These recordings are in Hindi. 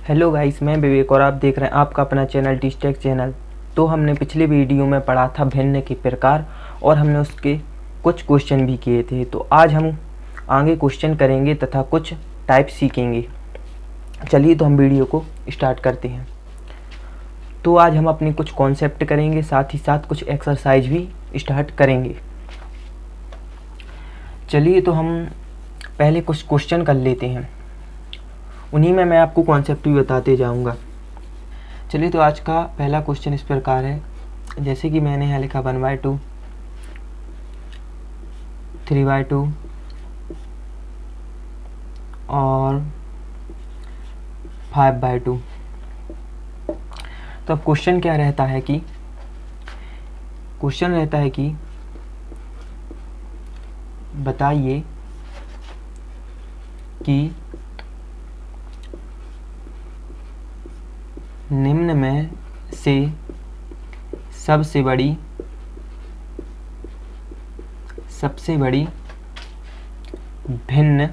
हेलो गाइस, मैं विवेक और आप देख रहे हैं आपका अपना चैनल टीचटेक चैनल। तो हमने पिछले वीडियो में पढ़ा था भिन्न के प्रकार और हमने उसके कुछ क्वेश्चन भी किए थे। तो आज हम आगे क्वेश्चन करेंगे तथा कुछ टाइप सीखेंगे। चलिए तो हम वीडियो को स्टार्ट करते हैं। तो आज हम अपने कुछ कॉन्सेप्ट करेंगे, साथ ही साथ कुछ एक्सरसाइज भी स्टार्ट करेंगे। चलिए तो हम पहले कुछ क्वेश्चन कर लेते हैं, उन्हीं में मैं आपको कॉन्सेप्ट भी बताते जाऊंगा। चलिए तो आज का पहला क्वेश्चन इस प्रकार है, जैसे कि मैंने यहाँ लिखा 1/2, 3/2 और 5/2। तो अब क्वेश्चन क्या रहता है कि बताइए कि निम्न में से सबसे बड़ी भिन्न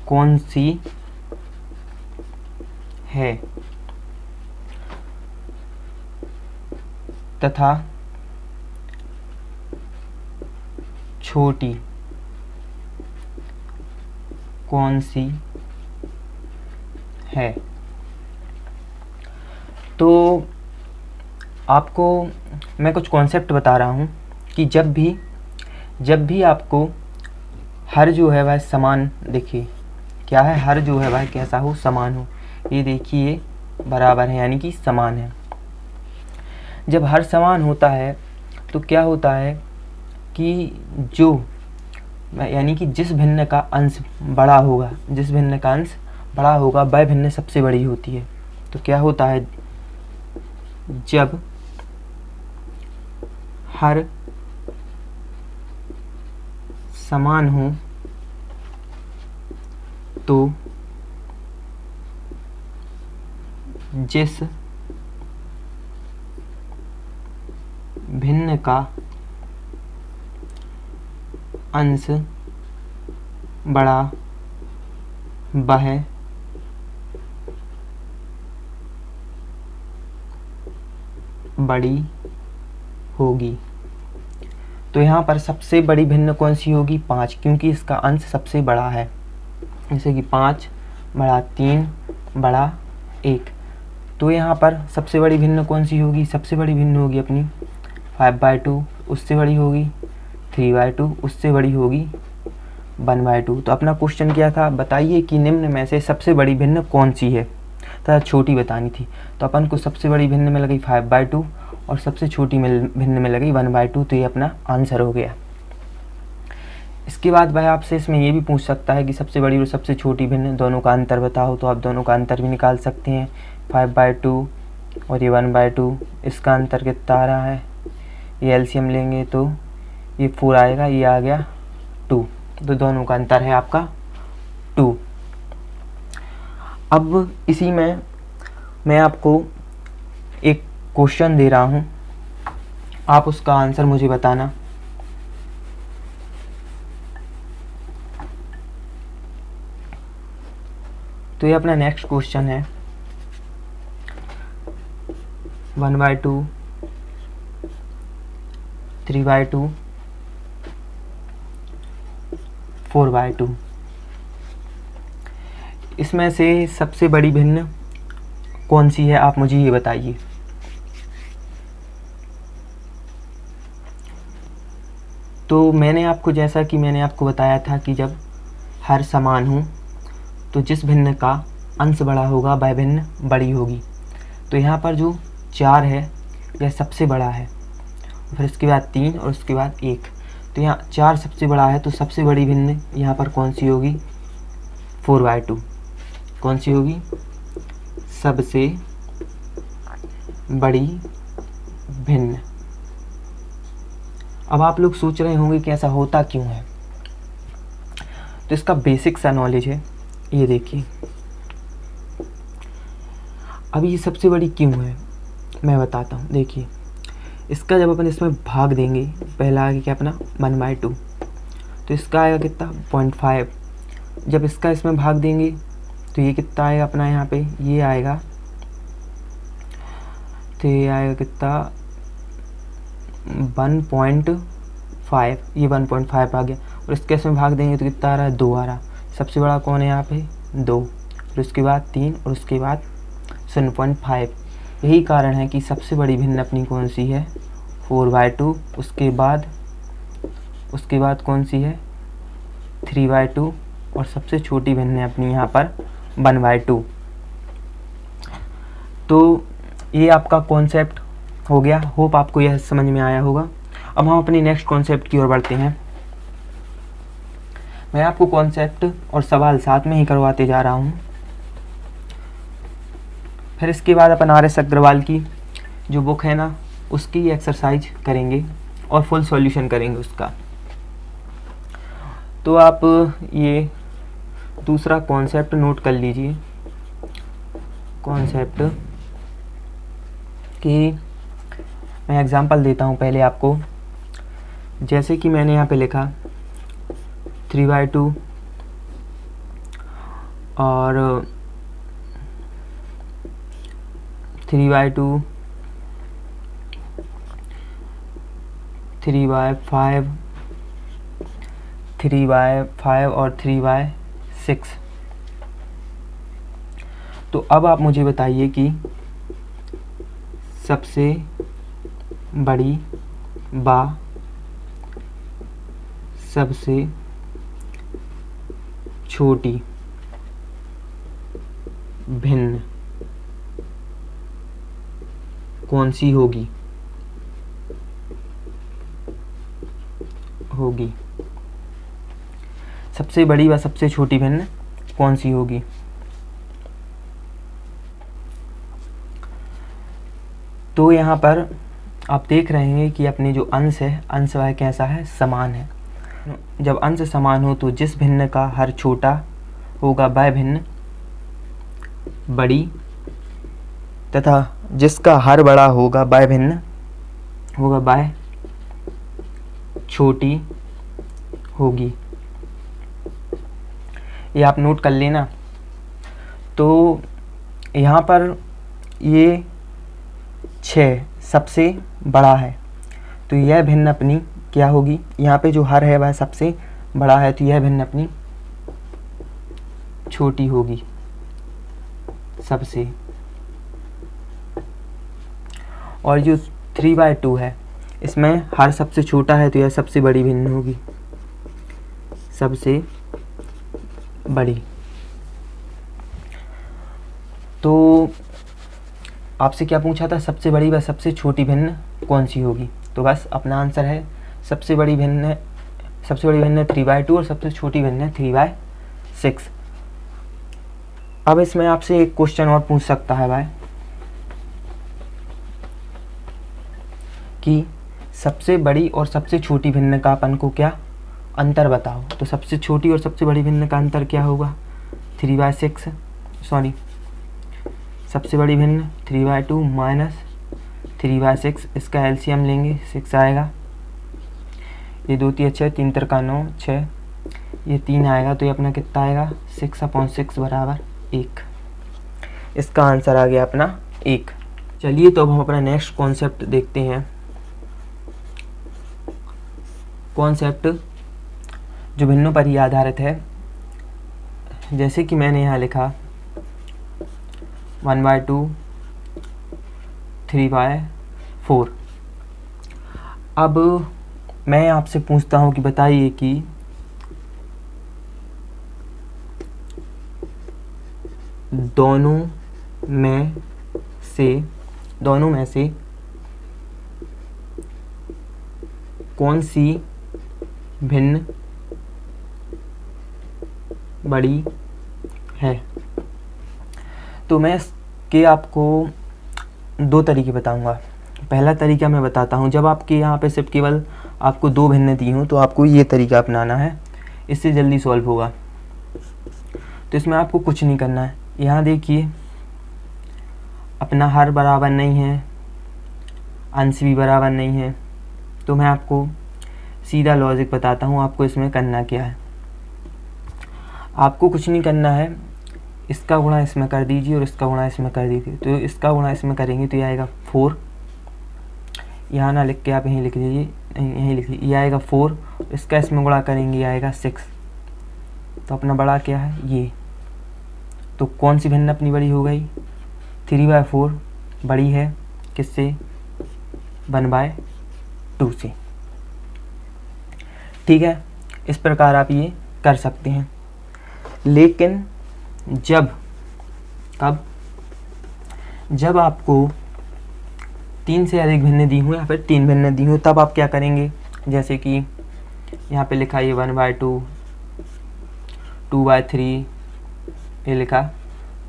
कौन सी है तथा छोटी कौन सी है। तो आपको मैं कुछ कॉन्सेप्ट बता रहा हूँ कि जब भी आपको हर जो है वह समान, देखिए क्या है, हर जो है वह कैसा हो, समान हो। ये देखिए बराबर है यानी कि समान है। जब हर समान होता है तो क्या होता है कि यानी कि जिस भिन्न का अंश बड़ा होगा वह भिन्न सबसे बड़ी होती है। तो क्या होता है, जब हर समान हो तो जिस भिन्न का अंश बड़ा वह बड़ी होगी। तो यहाँ पर सबसे बड़ी भिन्न कौन सी होगी, 5, क्योंकि इसका अंश सबसे बड़ा है। जैसे कि 5 बड़ा 3 बड़ा 1। तो यहाँ पर सबसे बड़ी भिन्न कौन सी होगी, सबसे बड़ी भिन्न होगी अपनी 5/2, उससे बड़ी होगी 3/2, उससे बड़ी होगी 1/2। तो अपना क्वेश्चन क्या था, बताइए कि निम्न में से सबसे बड़ी भिन्न कौन सी है तथा छोटी बतानी थी। तो अपन को सबसे बड़ी भिन्न में लगी 5/2 और सबसे छोटी भिन्न में लगी 1/2। तो ये अपना आंसर हो गया। इसके बाद वह आपसे इसमें ये भी पूछ सकता है कि सबसे बड़ी और सबसे छोटी भिन्न दोनों का अंतर बताओ। तो आप दोनों का अंतर भी निकाल सकते हैं। 5/2 और ये 1/2, इसका अंतर कितना आ रहा है, ये एलसीएम लेंगे तो ये 4 आएगा, ये आ गया 2। तो दोनों का अंतर है आपका 2। अब इसी में मैं आपको एक क्वेश्चन दे रहा हूँ, आप उसका आंसर मुझे बताना। तो ये अपना नेक्स्ट क्वेश्चन है, 1/2, 3/2, 4/2। इसमें से सबसे बड़ी भिन्न कौन सी है, आप मुझे ये बताइए। तो मैंने आपको बताया था कि जब हर समान हो तो जिस भिन्न का अंश बड़ा होगा वह भिन्न बड़ी होगी। तो यहाँ पर जो 4 है यह सबसे बड़ा है, फिर उसके बाद 3 और उसके बाद 1। तो यहाँ 4 सबसे बड़ा है, तो सबसे बड़ी भिन्न यहाँ पर कौन सी होगी, 4/2। कौन सी होगी, सबसे बड़ी भिन्न। अब आप लोग सोच रहे होंगे कि ऐसा होता क्यों है। तो इसका बेसिक सा नॉलेज है, ये देखिए। अब ये सबसे बड़ी क्यों है मैं बताता हूँ। देखिए इसका जब अपन इसमें भाग देंगे, पहला आगे क्या अपना 1/2, तो इसका आएगा कितना 0.5। जब इसका इसमें भाग देंगे तो ये कितना आएगा अपना यहाँ पे, ये आएगा, तो ये आएगा कितना 1.5, ये 1.5 आ गया। और इसके इसमें भाग देंगे तो कितना आ रहा है, 2 आ रहा। सबसे बड़ा कौन है यहाँ पे, 2, फिर उसके बाद 3 और उसके बाद 0.5। यही कारण है कि सबसे बड़ी भिन्न अपनी कौन सी है, 4/2। उसके बाद कौन सी है, 3/2। और सबसे छोटी भिन्न है अपनी यहाँ पर 1/2। तो ये आपका कॉन्सेप्ट हो गया। होप आपको यह समझ में आया होगा। अब हम अपनी नेक्स्ट कॉन्सेप्ट की ओर बढ़ते हैं। मैं आपको कॉन्सेप्ट और सवाल साथ में ही करवाते जा रहा हूँ। फिर इसके बाद अपन RS अग्रवाल की जो बुक है ना, उसकी एक्सरसाइज करेंगे और फुल सॉल्यूशन करेंगे उसका। तो आप ये दूसरा कॉन्सेप्ट नोट कर लीजिए। कॉन्सेप्ट कि मैं एग्जांपल देता हूँ पहले आपको। जैसे कि मैंने यहाँ पे लिखा 3/2 और 3/2, 3/5, 3/5 और 3/6। तो अब आप मुझे बताइए कि सबसे बड़ी बा सबसे छोटी भिन्न कौन सी होगी। सबसे बड़ी व सबसे छोटी भिन्न कौन सी होगी। तो यहाँ पर आप देख रहे हैं कि अपने जो अंश है, अंश वह कैसा है, समान है। जब अंश समान हो तो जिस भिन्न का हर छोटा होगा वह भिन्न बड़ी, तथा जिसका हर बड़ा होगा वह भिन्न होगा वह छोटी होगी। ये आप नोट कर लेना। तो यहाँ पर ये 6 सबसे बड़ा है, तो यह भिन्न अपनी क्या होगी। यहाँ पे जो हर है वह सबसे बड़ा है, तो यह भिन्न अपनी छोटी होगी सबसे। और जो 3/2 है, इसमें हर सबसे छोटा है, तो यह सबसे बड़ी भिन्न होगी, सबसे बड़ी। तो आपसे क्या पूछा था, सबसे बड़ी व सबसे छोटी भिन्न कौन सी होगी। तो बस अपना आंसर है सबसे बड़ी भिन्न है 3/2 और सबसे छोटी भिन्न है 3/6। अब इसमें आपसे एक क्वेश्चन और पूछ सकता है भाई कि सबसे बड़ी और सबसे छोटी भिन्न का अपन को क्या अंतर बताओ। तो सबसे छोटी और सबसे बड़ी भिन्न का अंतर क्या होगा, 3/6, सॉरी सबसे बड़ी भिन्न 3/2 माइनस 3/6। इसका एलसीएम लेंगे, 6 आएगा। ये 2 3 6, 3 3 9 6, ये 3 आएगा, तो ये अपना कितना आएगा, 6/6 बराबर 1। इसका आंसर आ गया अपना 1। चलिए तो अब हम अपना नेक्स्ट कॉन्सेप्ट देखते हैं। कॉन्सेप्ट जो भिन्नों पर ही आधारित है। जैसे कि मैंने यहाँ लिखा 1/2, 3/4। अब मैं आपसे पूछता हूँ कि बताइए कि दोनों में से कौन सी भिन्न बड़ी है। तो मैं इसके आपको 2 तरीके बताऊंगा। पहला तरीका मैं बताता हूं, जब आपके यहाँ पे सिर्फ केवल आपको 2 भिन्न दी हूँ तो आपको ये तरीका अपनाना है, इससे जल्दी सॉल्व होगा। तो इसमें आपको कुछ नहीं करना है। यहाँ देखिए अपना हर बराबर नहीं है, अंश भी बराबर नहीं है, तो मैं आपको सीधा लॉजिक बताता हूँ आपको इसमें करना क्या है। आपको कुछ नहीं करना है, इसका गुणा इसमें कर दीजिए और इसका गुणा इसमें कर दीजिए। तो इसका गुणा इसमें करेंगे तो ये आएगा 4, यहाँ ना लिख के आप यहीं लिख लीजिए, यहीं लिख लीजिए, ये आएगा 4, इसका इसमें गुणा करेंगे ये आएगा 6। तो अपना बड़ा क्या है ये, तो कौन सी भिन्न अपनी बड़ी हो गई, 3/4 बड़ी है किससे, 1/2 से। ठीक है, इस प्रकार आप ये कर सकते हैं। लेकिन जब आपको 3 से अधिक भिन्न दी हो या फिर 3 भिन्न दी हो, तब आप क्या करेंगे, जैसे कि यहाँ पे लिखा ये 1/2, 2/3, ये लिखा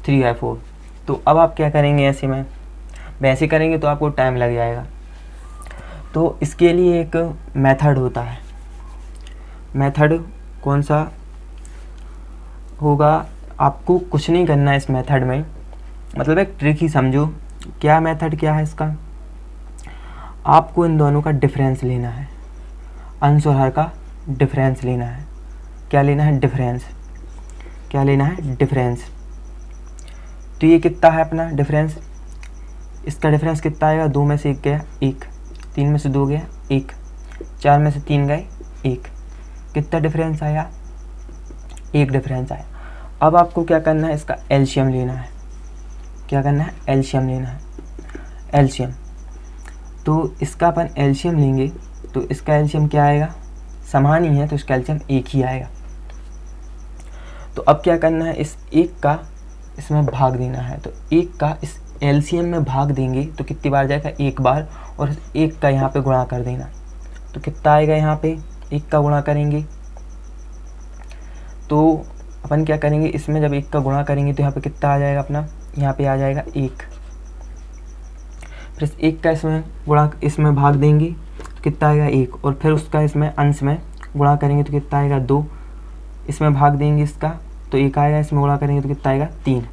3/4। तो अब आप क्या करेंगे, ऐसे में वैसे करेंगे तो आपको टाइम लग जाएगा। तो इसके लिए एक मेथड होता है। मेथड कौन सा होगा, आपको कुछ नहीं करना है इस मेथड में, मतलब एक ट्रिक ही समझो। क्या मेथड क्या है इसका, आपको इन दोनों का डिफरेंस लेना है, अंश और हर का डिफरेंस लेना है। क्या लेना है, डिफरेंस। क्या लेना है, डिफरेंस। तो ये कितना है अपना डिफरेंस, इसका डिफरेंस कितना आएगा, 2 में से 1 गया 1, 3 में से 2 गया 1, 4 में से 3 गए 1, कितना डिफरेंस आया, 1 डिफरेंस आया। अब आपको क्या करना है, इसका एलसीएम लेना है। क्या करना है, एलसीएम लेना है, एलसीएम। तो इसका अपन एलसीएम लेंगे तो इसका एलसीएम क्या आएगा, समान ही है तो इसका एलसीएम 1 ही आएगा। तो अब क्या करना है, इस 1 का इसमें भाग देना है। तो 1 का इस एलसीएम में भाग देंगे तो कितनी बार जाएगा, 1 बार, और 1 का यहाँ पे गुणा कर देना। तो कितना आएगा, यहाँ पे 1 का गुणा करेंगे तो अपन क्या करेंगे, इसमें जब 1 का गुणा करेंगे तो यहाँ पे कितना आ जाएगा अपना, यहाँ पे आ जाएगा 1, फिर 1 का इसमें गुणा, इसमें भाग देंगे तो कितना आएगा 1, और फिर उसका इसमें अंश में गुणा करेंगे तो कितना आएगा 2, इसमें भाग देंगे इसका तो 1 आएगा, इसमें गुणा करेंगे तो कितना आएगा 3।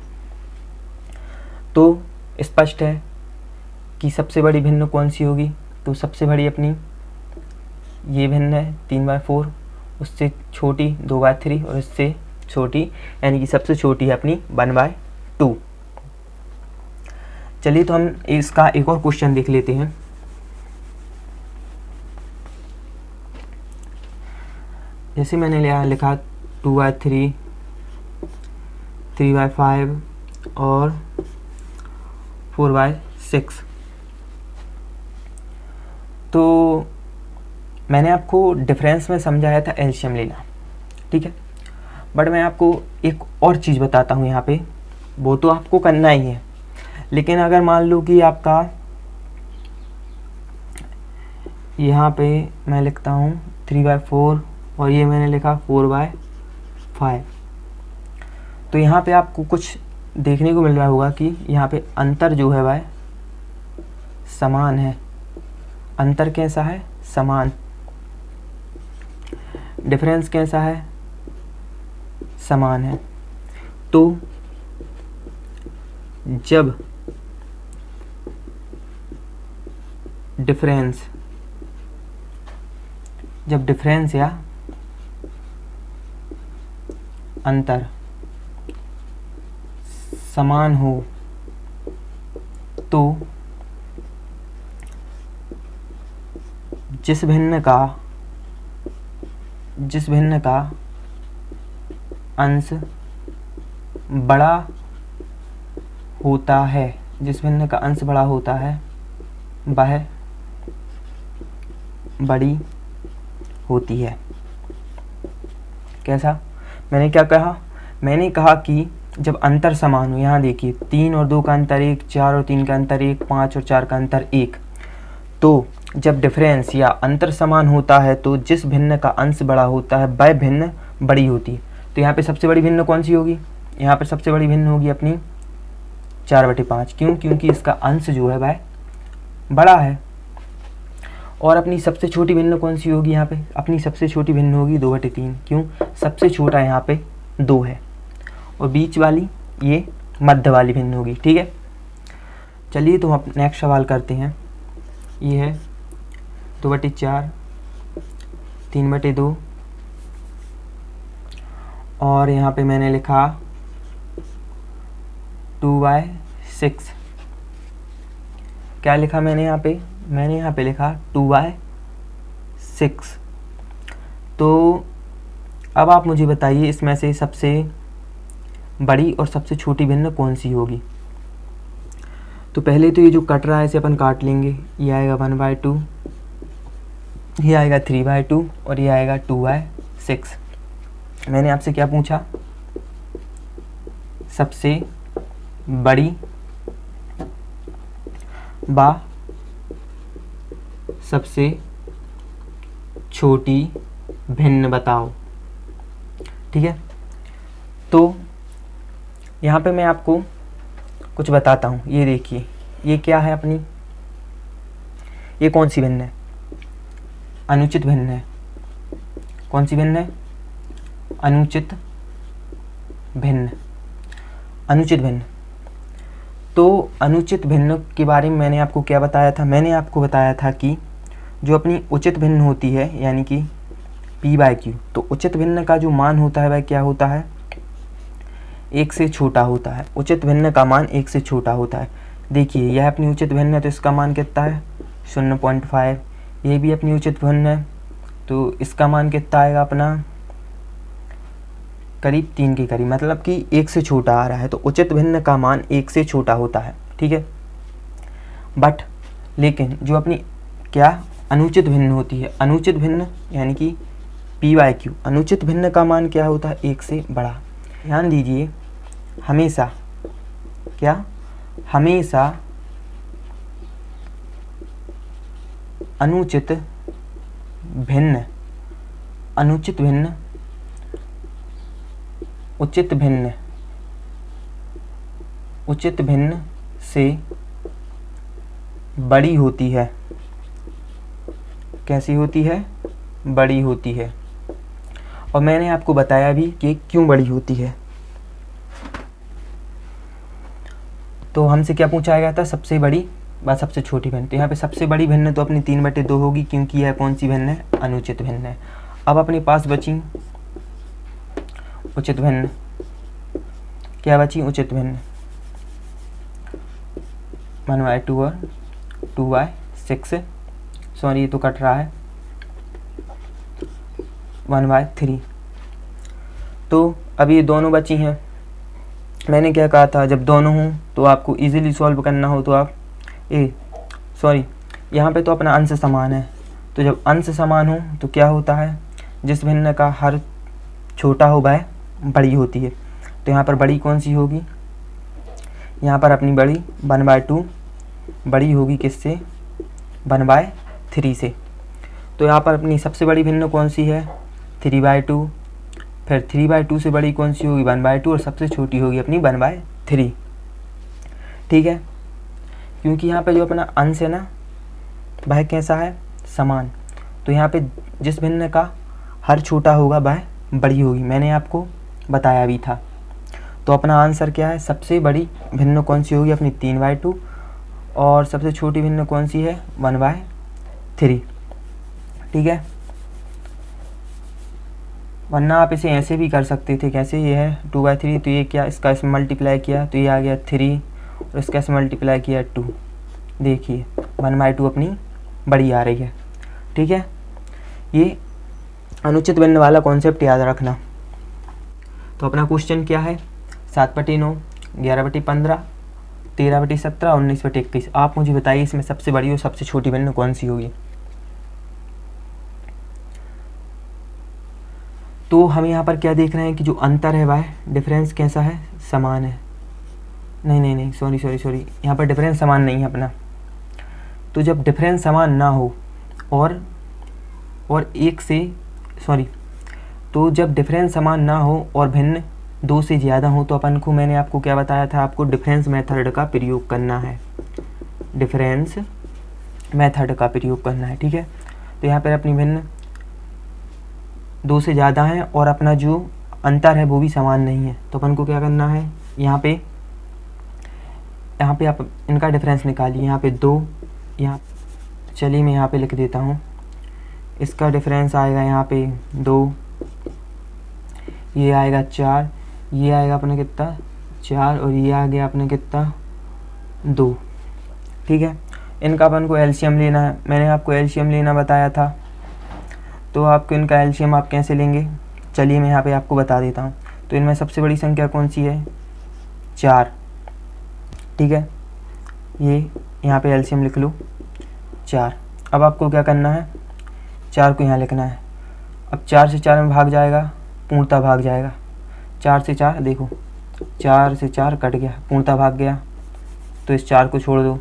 तो स्पष्ट है कि सबसे बड़ी भिन्न कौन सी होगी, तो सबसे बड़ी अपनी ये भिन्न है 3/4, उससे छोटी 2/3 और इससे छोटी, यानी कि सबसे छोटी है अपनी 1/2। चलिए तो हम इसका एक और क्वेश्चन देख लेते हैं। जैसे मैंने लिखा 2/3, 3/5 और 4/6। तो मैंने आपको डिफरेंस में समझाया था एलसीएम लेना, ठीक है। बट मैं आपको एक और चीज़ बताता हूँ यहाँ पे, वो तो आपको करना ही है। लेकिन अगर मान लो कि आपका यहाँ पे मैं लिखता हूँ 3/4 और ये मैंने लिखा 4/5, तो यहाँ पे आपको कुछ देखने को मिल रहा होगा कि यहाँ पे अंतर जो है वह समान है। अंतर कैसा है, समान। डिफरेंस कैसा है, समान है। तो जब डिफरेंस या अंतर समान हो तो जिस भिन्न का अंश बड़ा होता है, जिस भिन्न का अंश बड़ा होता है वह बड़ी होती है। कैसा, मैंने क्या कहा, मैंने कहा कि जब अंतर समान हो, यहाँ देखिए 3 और 2 का अंतर 1, 4 और 3 का अंतर 1, 5 और 4 का अंतर 1। तो जब डिफरेंस या अंतर समान होता है तो जिस भिन्न का अंश बड़ा होता है वह भिन्न बड़ी होती है। तो यहाँ पे सबसे बड़ी भिन्न कौन सी होगी, यहाँ पर सबसे बड़ी भिन्न होगी अपनी 4/5। क्यों, क्योंकि इसका अंश जो है वह बड़ा है। और अपनी सबसे छोटी भिन्न कौन सी होगी, यहाँ पे अपनी सबसे छोटी भिन्न होगी 2/3। क्यों, सबसे छोटा यहाँ पे 2 है और बीच वाली ये मध्य वाली भिन्न होगी। ठीक है, चलिए तो हम नेक्स्ट सवाल करते हैं। ये है 2/4, 3/2 और यहाँ पे मैंने लिखा 2/6। क्या लिखा मैंने यहाँ पे? मैंने यहाँ पे लिखा 2/6। तो अब आप मुझे बताइए इसमें से सबसे बड़ी और सबसे छोटी भिन्न कौन सी होगी। तो पहले तो ये जो कट रहा है इसे अपन काट लेंगे। ये आएगा 1/2, ये आएगा 3/2 और ये आएगा 2/6। मैंने आपसे क्या पूछा? सबसे बड़ी बा सबसे छोटी भिन्न बताओ। ठीक है, तो यहाँ पे मैं आपको कुछ बताता हूँ। ये देखिए, ये क्या है अपनी, ये कौन सी भिन्न है? अनुचित भिन्न है। कौन सी भिन्न है? अनुचित भिन्न। अनुचित भिन्न। तो अनुचित भिन्न के बारे में मैंने आपको क्या बताया था? मैंने आपको बताया था कि जो अपनी उचित भिन्न होती है यानी कि p/q, तो उचित भिन्न का जो मान होता है वह क्या होता है? 1 से छोटा होता है। उचित भिन्न का मान 1 से छोटा होता है। देखिए यह अपनी उचित भिन्न है तो इसका मान कितना है? 0.5। ये भी अपनी उचित भिन्न है तो इसका मान कितना आएगा अपना? करीब 3 के करीब, मतलब कि 1 से छोटा आ रहा है। तो उचित भिन्न का मान 1 से छोटा होता है। ठीक है, बट लेकिन जो अपनी क्या अनुचित भिन्न होती है, अनुचित भिन्न यानी कि p/q, अनुचित भिन्न का मान क्या होता है? 1 से बड़ा। ध्यान दीजिए, हमेशा क्या, हमेशा अनुचित भिन्न, अनुचित भिन्न उचित भिन्न, उचित भिन्न से बड़ी होती है। कैसी होती है? बड़ी होती है। और मैंने आपको बताया भी कि क्यों बड़ी होती है। तो हमसे क्या पूछा गया था? सबसे बड़ी व सबसे छोटी भिन्न। तो यहाँ पे सबसे बड़ी भिन्न तो अपनी 3/2 होगी क्योंकि यह कौन सी भिन्न है? अनुचित भिन्न है। अब अपने पास बची उचित भिन्न। क्या बची? उचित भिन्न 1/2 और 2/6। सॉरी ये तो कट रहा है, 1/3। तो अब ये दोनों बची हैं। मैंने क्या कहा था? जब दोनों हों तो आपको इजीली सॉल्व करना हो तो आप यहाँ पे तो अपना अंश समान है। तो जब अंश समान हो तो क्या होता है? जिस भिन्न का हर छोटा हो वह बड़ी होती है। तो यहाँ पर बड़ी कौन सी होगी? यहाँ पर अपनी बड़ी 1/2 बड़ी होगी किससे? 1/3 से। तो यहाँ पर अपनी सबसे बड़ी भिन्न कौन सी है? 3/2। फिर 3/2 से बड़ी कौन सी होगी? 1/2 और सबसे छोटी होगी अपनी 1/3। ठीक है, क्योंकि यहाँ पे जो अपना अंश है ना वह कैसा है? समान। तो यहाँ पे जिस भिन्न का हर छोटा होगा वह बड़ी होगी, मैंने आपको बताया भी था। तो अपना आंसर क्या है? सबसे बड़ी भिन्न कौन सी होगी? अपनी 3/2 और सबसे छोटी भिन्न कौन सी है? 1/3। ठीक है, वरना आप इसे ऐसे भी कर सकते थे। कैसे? ये है 2/3 तो ये क्या, इसका इसमें मल्टीप्लाई किया तो ये आ गया 3 और इसका इसमें मल्टीप्लाई किया 2। देखिए 1/2 अपनी बड़ी आ रही है। ठीक है, ये अनुचित भिन्न वाला कॉन्सेप्ट याद रखना। तो अपना क्वेश्चन क्या है? 7/9, 11/15, 13/17, 19/21। आप मुझे बताइए इसमें सबसे बड़ी और सबसे छोटी भिन्न कौन सी होगी। तो हम यहाँ पर क्या देख रहे हैं कि जो अंतर है वह डिफरेंस कैसा है? समान है। नहीं, सॉरी, यहाँ पर डिफरेंस समान नहीं है अपना। तो जब डिफरेंस समान ना हो और तो जब डिफरेंस समान ना हो और भिन्न 2 से ज़्यादा हो तो अपन को, मैंने आपको क्या बताया था? आपको डिफरेंस मेथड का प्रयोग करना है। डिफरेंस मेथड का प्रयोग करना है। ठीक है, तो यहाँ पर अपनी भिन्न 2 से ज़्यादा है और अपना जो अंतर है वो भी समान नहीं है। तो अपन को क्या करना है? यहाँ पे आप इनका डिफरेंस निकालिए। यहाँ पे 2, यहाँ चलिए मैं यहाँ पे लिख देता हूँ। इसका डिफरेंस आएगा यहाँ पे 2, ये आएगा 4, ये आएगा अपने कितना 4, और ये आ गया अपने कितना 2। ठीक है, इनका अपन को एलसीएम लेना है। मैंने आपको एलसीएम लेना बताया था, तो आपको इनका एलसीएम आप कैसे लेंगे, चलिए मैं यहाँ पे आपको बता देता हूँ। तो इनमें सबसे बड़ी संख्या कौन सी है, 4। ठीक है, ये यहाँ पे एलसीएम लिख लो 4। अब आपको क्या करना है, 4 को यहाँ लिखना है। अब 4 से 4 में भाग जाएगा, पूर्णता भाग जाएगा। 4 से 4 देखो, 4 से 4 कट गया, पूर्णता भाग गया, तो इस 4 को छोड़ दो।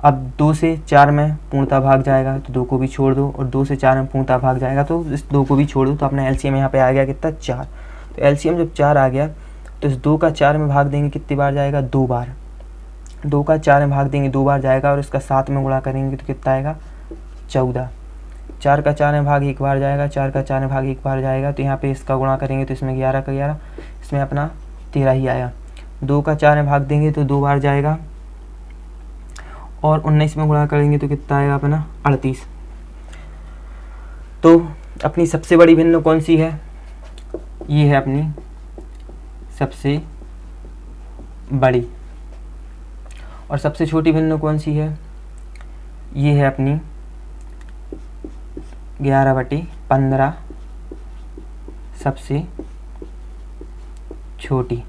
अब 2 से 4 में पूर्णता भाग जाएगा, तो 2 को भी छोड़ दो, और 2 से 4 में पूर्णता भाग जाएगा, तो इस 2 को भी छोड़ दो। तो अपना एलसीएम यहाँ पे आ गया कितना 4। तो एलसीएम जब 4 आ गया, तो इस 2 का 4 में भाग देंगे कितनी बार जाएगा, 2 बार। 2 का 4 में भाग देंगे 2 बार जाएगा, और इसका 7 में गुणा करेंगे तो कितना आएगा 14। 4 का 4 में भाग 1 बार जाएगा, 4 का 4 में भाग 1 बार जाएगा, तो यहाँ पे इसका गुणा करेंगे तो इसमें 11 का 11, इसमें अपना 13 ही आया। 2 का 4 में भाग देंगे तो 2 बार जाएगा, और 19 में गुणा करेंगे तो कितना आएगा अपना 38। तो अपनी सबसे बड़ी भिन्न कौन सी है, ये है अपनी सबसे बड़ी। और सबसे छोटी भिन्न कौन सी है, ये है अपनी 11/15 सबसे छोटी।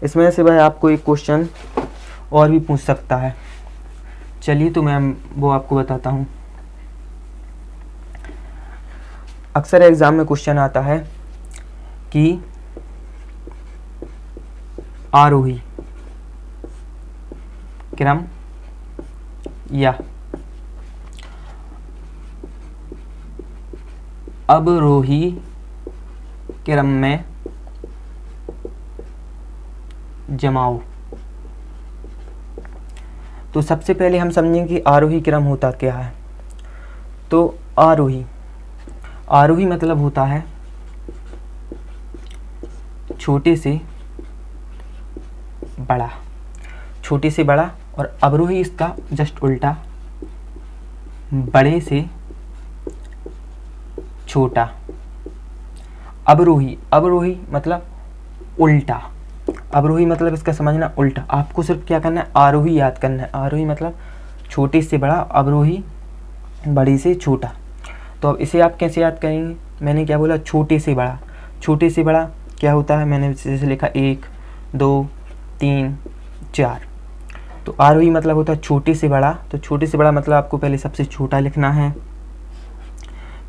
इसमें से भाई आपको एक क्वेश्चन और भी पूछ सकता है, चलिए तो मैं वो आपको बताता हूँ। अक्सर एग्ज़ाम में क्वेश्चन आता है कि आरोही क्रम या अवरोही क्रम में जमाओ। तो सबसे पहले हम समझेंगे कि आरोही क्रम होता क्या है। तो आरोही मतलब होता है छोटे से बड़ा, छोटे से बड़ा, और अवरोही इसका जस्ट उल्टा, बड़े से छोटा। अवरोही मतलब उल्टा, अवरोही मतलब इसका समझना उल्टा। आपको सिर्फ क्या करना है, आरोही याद करना है। आरोही मतलब छोटे से बड़ा, अवरोही बड़े से छोटा। तो अब इसे आप कैसे याद करेंगे, मैंने क्या बोला, छोटे से बड़ा। छोटे से बड़ा क्या होता है, मैंने जैसे लिखा 1 2 3 4। तो आरोही मतलब होता है छोटे से बड़ा। तो छोटे से बड़ा मतलब आपको पहले सबसे छोटा लिखना है,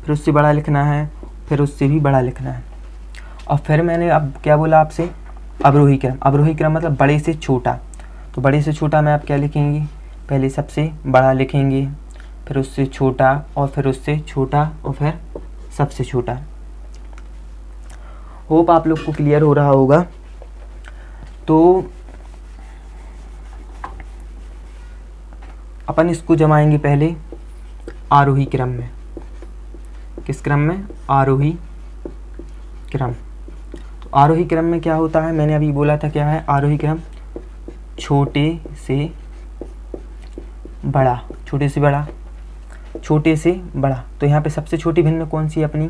फिर उससे बड़ा लिखना है, फिर उससे भी बड़ा लिखना है, और फिर मैंने अब क्या बोला आपसे, अवरोही क्रम। अवरोही क्रम मतलब बड़े से छोटा। तो बड़े से छोटा में आप क्या लिखेंगे, पहले सबसे बड़ा लिखेंगे, फिर उससे छोटा, और फिर उससे छोटा, और फिर सबसे छोटा। होप आप लोग को क्लियर हो रहा होगा। तो अपन इसको जमाएंगे पहले आरोही क्रम में। किस क्रम में, आरोही क्रम। तो आरोही क्रम में क्या होता है, मैंने अभी बोला था क्या है आरोही क्रम, छोटे से बड़ा, छोटे से बड़ा, छोटे से बड़ा। तो यहाँ पे सबसे छोटी भिन्न कौन सी है अपनी,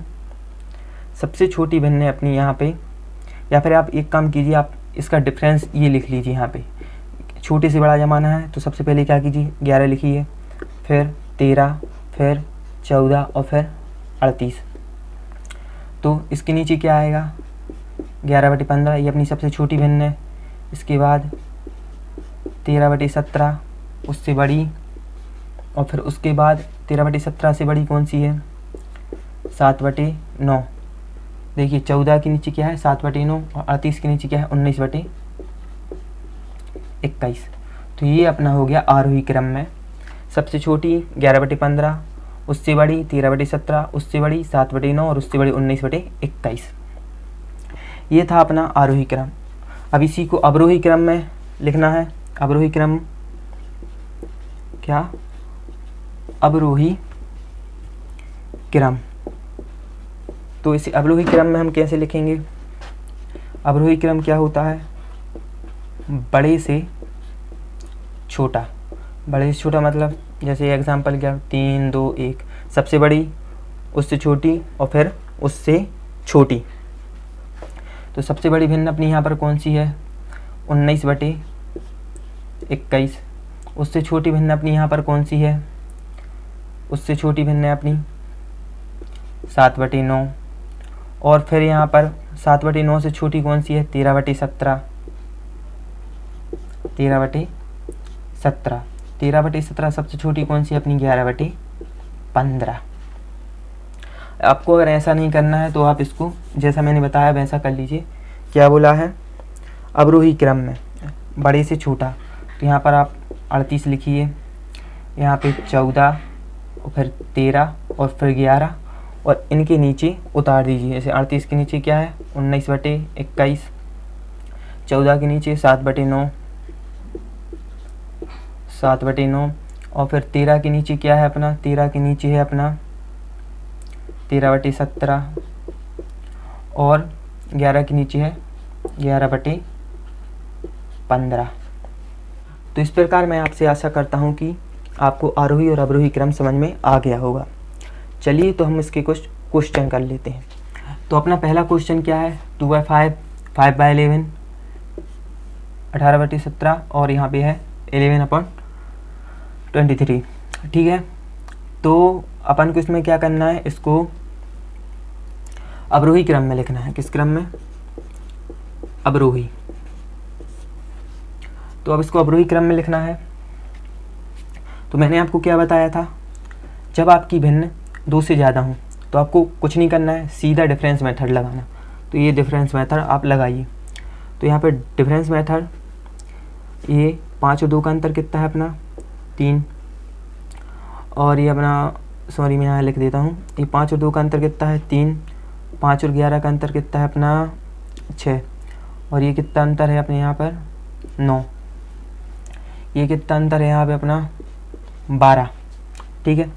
सबसे छोटी भिन्न है अपनी यहाँ पे, या फिर आप एक काम कीजिए, आप इसका डिफरेंस ये लिख लीजिए। यहाँ पे छोटे से बड़ा जमाना है तो सबसे पहले क्या कीजिए, 11 लिखिए, फिर 13, फिर 14, और फिर 38। तो इसके नीचे क्या आएगा, 11/15, ये अपनी सबसे छोटी भिन्न है। इसके बाद 13/17 उससे बड़ी, और फिर उसके बाद 13/17 से बड़ी कौन सी है, 7/9। देखिए 14 के नीचे क्या है, 7/9, और 38 के नीचे क्या है, 19/21। तो ये अपना हो गया आरोही क्रम में सबसे छोटी 11/15, उससे बड़ी 13/17, उससे बड़ी 7/9, और उससे बड़ी 19/21। ये था अपना आरोही क्रम। अब इसी को अवरोही क्रम में लिखना है। अवरोही क्रम क्या, अवरोही क्रम। तो इसे अवरोही क्रम में हम कैसे लिखेंगे, अवरोही क्रम क्या होता है, बड़े से छोटा। बड़े से छोटा मतलब जैसे एग्जांपल क्या, 3 2 1, सबसे बड़ी, उससे छोटी, और फिर उससे छोटी। तो सबसे बड़ी भिन्न अपनी यहाँ पर कौन सी है? 19/21। उससे छोटी भिन्न अपनी यहाँ पर कौन सी है? उससे छोटी भिन्न है अपनी 7/9। और फिर यहाँ पर 7/9 से छोटी कौन सी है? 13/17। 13/17। 13/17 सबसे छोटी कौन सी है अपनी? 11/15। आपको अगर ऐसा नहीं करना है तो आप इसको जैसा मैंने बताया वैसा कर लीजिए। क्या बोला है? अवरोही क्रम में बड़े से छोटा। तो यहाँ पर आप 38 लिखिए, यहाँ पे 14 और फिर 13 और फिर 11 और इनके नीचे उतार दीजिए। जैसे 38 के नीचे क्या है? 19/21। 14 के नीचे 7/9, 7/9 और फिर 13 के नीचे क्या है अपना? 13 के नीचे है अपना 13/17 और 11 के नीचे है 11/15। तो इस प्रकार मैं आपसे आशा करता हूँ कि आपको आरोही और अवरोही क्रम समझ में आ गया होगा। चलिए तो हम इसके कुछ क्वेश्चन कर लेते हैं। तो अपना पहला क्वेश्चन क्या है? 2/5, 5/11, 18/17 और यहाँ पे है 11/23। ठीक है, तो अपन को इसमें क्या करना है? इसको अवरोही क्रम में लिखना है। किस क्रम में? अवरोही। तो अब इसको अवरोही क्रम में लिखना है। तो मैंने आपको क्या बताया था? जब आपकी भिन्न 2 से ज़्यादा हो तो आपको कुछ नहीं करना है, सीधा डिफरेंस मेथड लगाना। तो ये डिफरेंस मेथड आप लगाइए। तो यहाँ पे डिफरेंस मेथड, ये 5 और 2 का अंतर कितना है अपना? 3। और ये अपना, सॉरी मैं यहाँ लिख देता हूँ, ये 5 और 2 का अंतर कितना है? 3। 5 और 11 का अंतर कितना है अपना? 6। और ये कितना अंतर है अपने यहाँ पर? 9। ये कितना अंतर है यहाँ पे अपना? 12। ठीक है,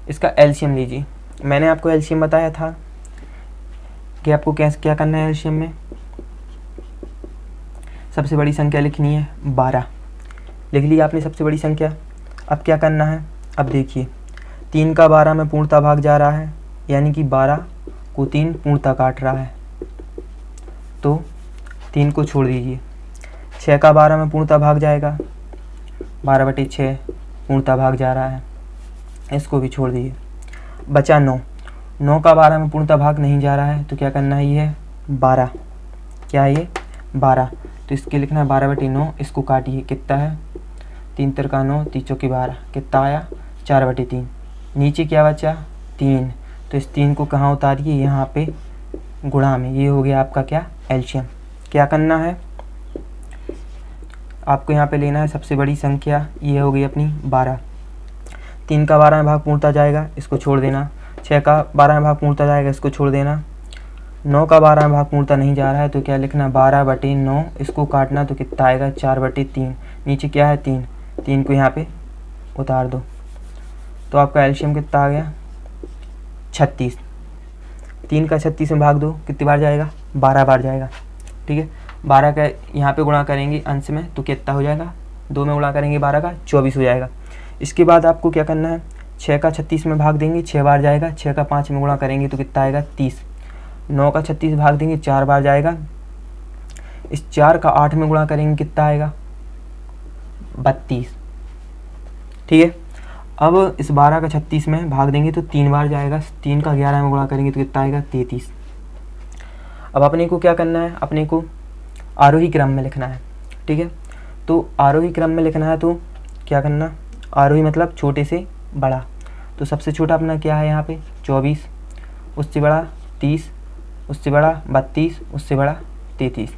इसका एलसीएम लीजिए। मैंने आपको एलसीएम बताया था कि आपको क्या करना है एलसीएम में? सबसे बड़ी संख्या लिखनी है 12। लिख ली आपने सबसे बड़ी संख्या। अब क्या करना है? अब देखिए 3 का 12 में पूर्णतः भाग जा रहा है, यानी कि 12 को 3 पूर्णतः काट रहा है, तो 3 को छोड़ दीजिए। 6 का 12 में पूर्णतः भाग जाएगा, 12/6 पूर्णतः भाग जा रहा है, इसको भी छोड़ दीजिए। बचा 9। 9 का 12 में पूर्णतः भाग नहीं जा रहा है, तो क्या करना है? ये है 12। क्या है ये? 12। तो इसके लिखना है 12/9। इसको काटिए, कितना है? 3 तिरका 9, 3 चौकी 12, कितना आया? 4/3। नीचे क्या बचा? 3। तो इस 3 को कहाँ उतारिए? यहाँ पे गुणा में। ये हो गया आपका क्या? एलसीएम। क्या करना है आपको? यहाँ पे लेना है सबसे बड़ी संख्या, ये हो गई अपनी 12। 3 का 12 में भाग पूर्णतः जाएगा, इसको छोड़ देना। 6 का 12 में भाग पूर्णतः जाएगा, इसको छोड़ देना। 9 का 12 में भाग पूर्णतः नहीं जा रहा है, तो क्या लिखना? 12/9। इसको काटना तो कितना आएगा? 4/3। नीचे क्या है? 3। 3 को यहाँ पे उतार दो, तो आपका एलसीएम कितना आ गया? 36। 3 का 36 में भाग दो, कितनी बार जाएगा? 12 बार जाएगा। ठीक है, 12 का यहाँ पे गुणा करेंगे अंश में, तो कितना हो जाएगा? 2 में गुणा करेंगे 12 का 24 हो जाएगा। इसके बाद आपको क्या करना है? 6 का 36 में भाग देंगे, 6 बार जाएगा। 6 का 5 में गुणा करेंगे तो कितना आएगा? 30। 9 का 36 भाग देंगे, 4 बार जाएगा। इस 4 का 8 में गुणा करेंगे, कितना आएगा? 32। ठीक है, अब इस 12 का 36 में भाग देंगे तो 3 बार जाएगा। 3 का 11 में गुणा करेंगे तो कितना आएगा? 33। अब अपने को क्या करना है? अपने को आरोही क्रम में लिखना है। ठीक है, तो आरोही क्रम में लिखना है तो क्या करना? आरोही मतलब छोटे से बड़ा। तो सबसे छोटा अपना क्या है यहाँ पे? 24, उससे बड़ा 30, उससे बड़ा 32, उससे बड़ा 33।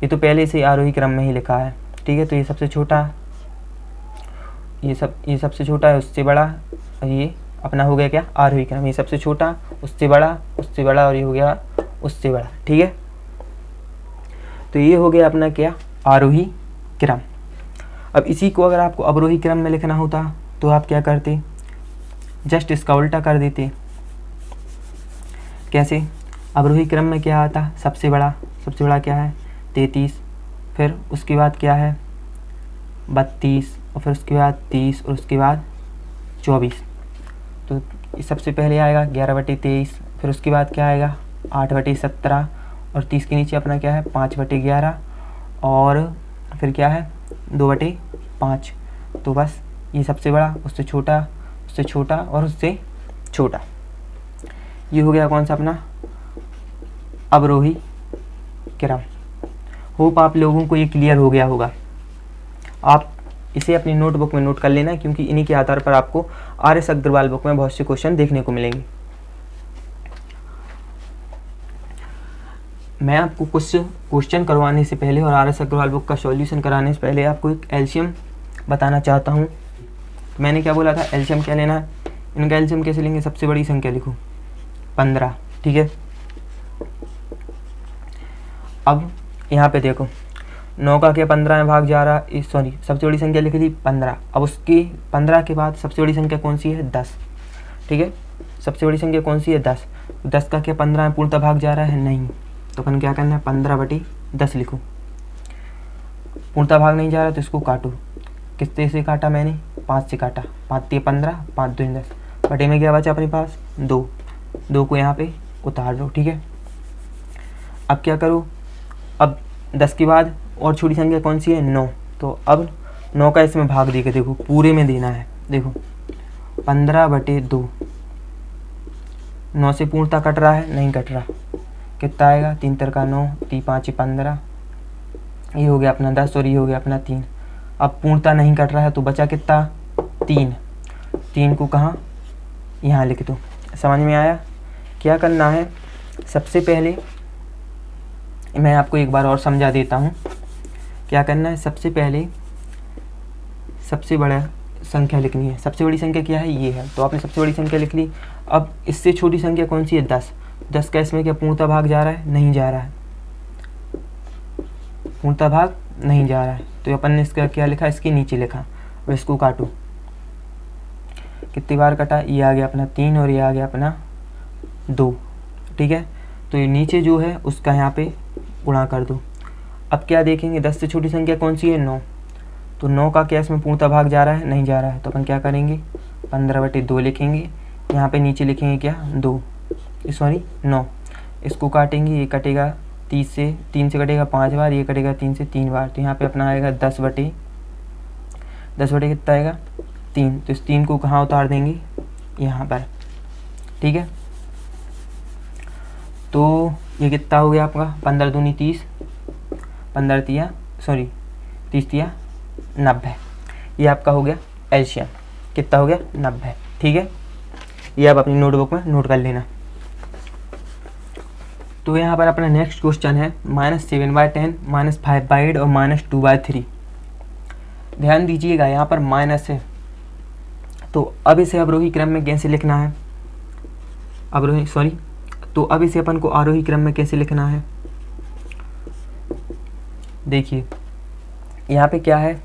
ये तो पहले से आरोही क्रम में ही लिखा है। ठीक है, तो ये सबसे छोटा, ये सबसे छोटा है, उससे बड़ा, और ये अपना हो गया क्या? आरोही क्रम। ये सबसे छोटा, उससे बड़ा, उससे बड़ा, और ये हो गया उससे बड़ा। ठीक है, तो ये हो गया अपना क्या? आरोही क्रम। अब इसी को अगर आपको अवरोही क्रम में लिखना होता तो आप क्या करते? जस्ट इसका उल्टा कर देते। कैसे? अवरोही क्रम में क्या आता? सबसे बड़ा क्या है? 33, फिर उसके बाद क्या है? 32, और फिर उसके बाद 30, और उसके बाद 24। तो सबसे पहले आएगा 11/23, फिर उसके बाद क्या आएगा? 8/17 और 30 के नीचे अपना क्या है 5/11 और फिर क्या है 2/5। तो बस ये सबसे बड़ा, उससे छोटा और उससे छोटा। ये हो गया कौन सा अपना अवरोही क्रम। होप आप लोगों को ये क्लियर हो गया होगा। आप इसे अपनी नोटबुक में नोट कर लेना, क्योंकि इन्हीं के आधार पर आपको RS अग्रवाल बुक में बहुत से क्वेश्चन देखने को मिलेंगे। मैं आपको कुछ क्वेश्चन करवाने से पहले और RS अग्रवाल बुक का सॉल्यूशन कराने से पहले आपको एक एलसीएम बताना चाहता हूँ। तो मैंने क्या बोला था, एलसीएम क्या लेना है। इनका एलसीएम कैसे लेंगे, सबसे बड़ी संख्या लिखो 15, ठीक है। अब यहाँ पे देखो 9 का क्या 15 में भाग जा रहा है, सॉरी सबसे बड़ी संख्या लिखी थी 15। अब उसकी 15 के बाद सबसे बड़ी संख्या कौन सी है 10, ठीक है। सबसे बड़ी संख्या कौन सी है 10। 10 का क्या 15 में पूर्णतः भाग जा रहा है, नहीं। तो अपन क्या करना है 15/10 लिखो। पूर्णतः भाग नहीं जा रहा तो इसको काटो। कितने से काटा मैंने, 5 से काटा। 5 × 15, 5 × 2 = 10। बटे में क्या बचा अपने पास 2 को यहाँ पे उतार दो, ठीक है। अब क्या करो, अब 10 के बाद और छोटी संख्या कौन सी है 9। तो अब 9 का इसमें भाग दे के देखो, पूरे में देना है। देखो 15/2, 9 से पूर्णतः कट रहा है, नहीं कट रहा। कितना आएगा 3 × 9, 3 × 5 = 15। ये हो गया अपना 10 और ये हो गया अपना 3। अब पूर्णतः नहीं कट रहा है तो बचा कितना 3 को कहाँ यहाँ लिख दो। समझ में आया। क्या करना है, सबसे पहले मैं आपको एक बार और समझा देता हूँ। क्या करना है, सबसे पहले सबसे बड़ा संख्या लिखनी है। सबसे बड़ी संख्या क्या है, ये है। तो आपने सबसे बड़ी संख्या लिख ली। अब इससे छोटी संख्या कौन सी है 10। 10 का इसमें क्या पूर्णतः भाग जा रहा है, नहीं जा रहा है। पूर्णतः भाग नहीं जा रहा है तो अपन ने इसका क्या लिखा, इसके नीचे लिखा। अब इसको काटो, कितनी बार कटा, ये आ गया अपना 3 और ये आ गया अपना 2, ठीक है। तो ये नीचे जो है उसका यहाँ पे गुणा कर दो। अब क्या देखेंगे 10 से छोटी संख्या कौन सी है 9। तो 9 का क्या इसमें पूर्णतः भाग जा रहा है, नहीं जा रहा है। तो अपन क्या करेंगे 15/2 लिखेंगे। यहाँ पे नीचे लिखेंगे क्या 2, सॉरी 9। इसको काटेंगे, ये कटेगा 3 से कटेगा 5 बार, ये कटेगा 3 से 3 बार। तो यहाँ पे अपना आएगा 10/10 कितना आएगा 3। तो इस 3 को कहाँ उतार देंगे, यहाँ पर, ठीक है। तो ये कितना हो गया आपका 15 दूनी 30, 30 × 90। ये आपका हो गया एलसीएम। कितना हो गया 90, ठीक है। ये आप अपनी नोटबुक में नोट कर लेना। तो यहाँ पर अपना नेक्स्ट क्वेश्चन है -7/10, -5/8 और -2/3। ध्यान दीजिएगा यहाँ पर माइनस है, तो अब इसे अवरोही क्रम में कैसे लिखना है, तो अब इसे अपन को आरोही क्रम में कैसे लिखना है। देखिए यहाँ पे क्या है,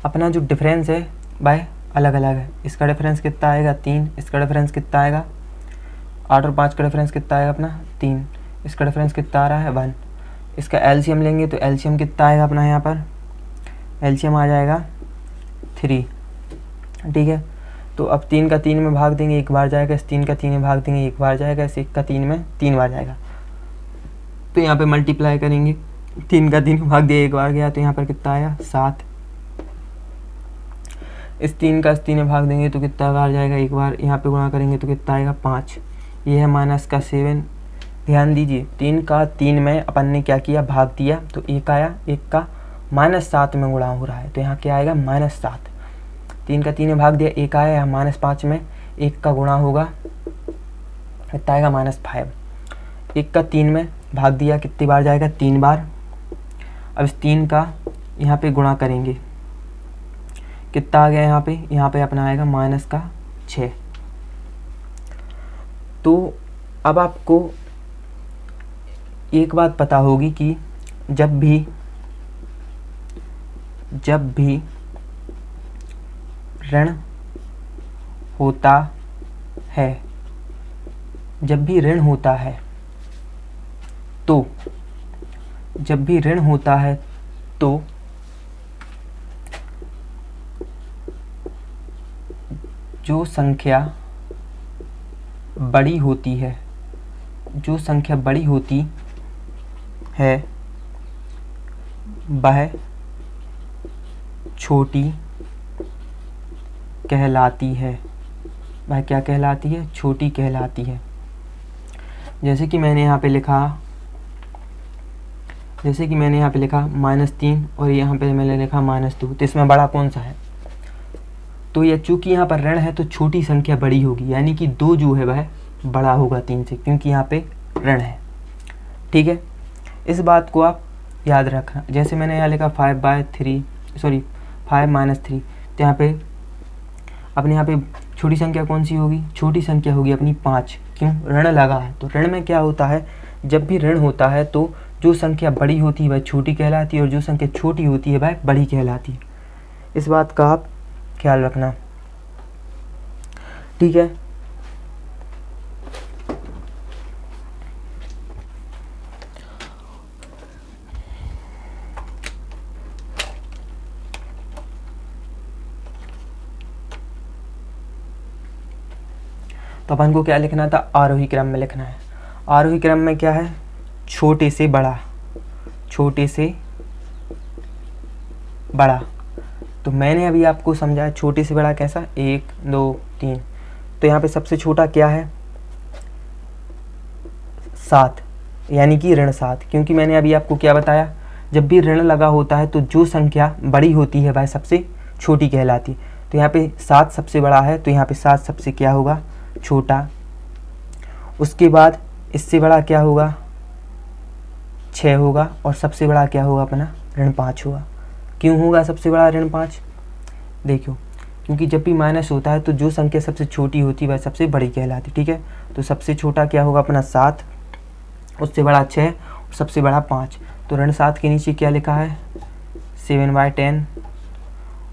अपना जो डिफरेंस है वह अलग अलग है। इसका डिफरेंस कितना आएगा 3, इसका डिफरेंस कितना आएगा 8 और 5 का डिफरेंस कितना आएगा अपना 3, इसका डिफरेंस कितना आ रहा है 1। इसका एलसीएम लेंगे तो एलसीएम कितना आएगा अपना, यहाँ पर एलसीएम आ जाएगा 3, ठीक है। तो अब 3 का 3 में भाग देंगे, एक बार जाएगा। इस 3 का 3 में भाग देंगे, एक बार जाएगा। इस 1 का 3 में 3 बार जाएगा। तो यहाँ पे मल्टीप्लाई करेंगे, 3 का 3 में भाग दिया, एक बार गया। तो यहाँ पर कितना आया 7। इस 3 का इस 3 में भाग देंगे तो कितना बार जाएगा, एक बार। यहाँ पे गुणा करेंगे तो कितना आएगा 5। ये है -7। ध्यान दीजिए 3 का 3 में अपन ने क्या किया, भाग दिया। तो 1 आया, 1 का -7 में गुणा हो रहा है। तो यहाँ क्या आएगा -7। 3 का 3 में भाग दिया, 1 आया। यहाँ -5 में 1 का गुणा होगा, कितना आएगा -5। 1 का 3 में भाग दिया, कितनी बार जाएगा 3 बार। अब इस 3 का यहाँ पे गुणा करेंगे, कितना आ गया यहाँ पे अपना आएगा -6। तो अब आपको एक बात पता होगी कि जब भी ऋण होता है, तो जो संख्या बड़ी होती है जो संख्या बड़ी होती है वह छोटी कहलाती है। वह क्या कहलाती है? छोटी कहलाती है। जैसे कि मैंने यहाँ पे लिखा -3 और यहाँ पे मैंने लिखा -2, तो इसमें बड़ा कौन सा है? तो यह चूँकि यहाँ पर ऋण है तो छोटी संख्या बड़ी होगी, यानी कि 2 जो है वह बड़ा होगा 3 से, क्योंकि यहाँ पे ऋण है। ठीक है, इस बात को आप याद रखना। जैसे मैंने यहाँ लिखा 5/3 तो यहाँ पे अपने यहाँ पे छोटी संख्या कौन सी होगी? छोटी संख्या होगी अपनी 5। क्यों? ऋण लगा है। तो ऋण में क्या होता है, जब भी ऋण होता है तो जो संख्या बड़ी होती है वह छोटी कहलाती है और जो संख्या छोटी होती है वह बड़ी कहलाती है। इस बात का आप ख्याल रखना। ठीक है, तो अपन को क्या लिखना था? आरोही क्रम में लिखना है। आरोही क्रम में क्या है? छोटे से बड़ा, छोटे से बड़ा। तो मैंने अभी आपको समझाया छोटे से बड़ा कैसा? 1 2 3। तो यहाँ पे सबसे छोटा क्या है? 7, यानी कि ऋण 7। क्योंकि मैंने अभी आपको क्या बताया, जब भी ऋण लगा होता है तो जो संख्या बड़ी होती है वह सबसे छोटी कहलाती है। तो यहाँ पे 7 सबसे बड़ा है, तो यहाँ पे 7 सबसे क्या होगा? छोटा। उसके बाद इससे बड़ा क्या होगा? 6 होगा, और सबसे बड़ा क्या होगा अपना? ऋण 5 होगा। क्यों होगा सबसे बड़ा ऋण 5? देखो, क्योंकि जब भी माइनस होता है तो जो संख्या सबसे छोटी होती है वह सबसे बड़ी कहलाती है। ठीक है, तो सबसे छोटा क्या होगा अपना? 7, उससे बड़ा 6 और सबसे बड़ा 5। तो ऋण 7 के नीचे क्या लिखा है? 7/10,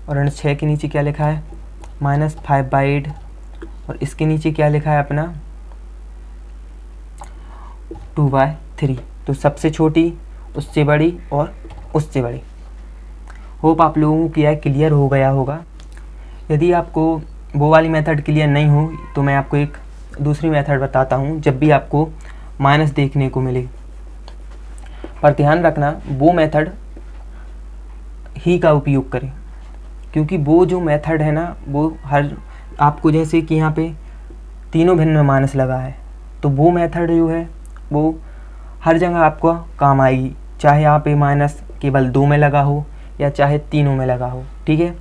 और ऋण 6 के नीचे क्या लिखा है? -5/8, और इसके नीचे क्या लिखा है अपना? 2/3। तो सबसे छोटी, उससे बड़ी और उससे बड़ी। होप आप लोगों को यह क्लियर हो गया होगा। यदि आपको वो वाली मेथड क्लियर नहीं हो तो मैं आपको एक दूसरी मेथड बताता हूँ, जब भी आपको माइनस देखने को मिले। पर ध्यान रखना वो मेथड ही का उपयोग करें, क्योंकि वो जो मेथड है ना वो हर आपको, जैसे कि यहाँ पे तीनों भिन्न में माइनस लगा है, तो वो मेथड जो है वो हर जगह आपको काम आएगी, चाहे यहाँ पे माइनस केवल 2 में लगा हो या चाहे तीनों में लगा हो। ठीक है,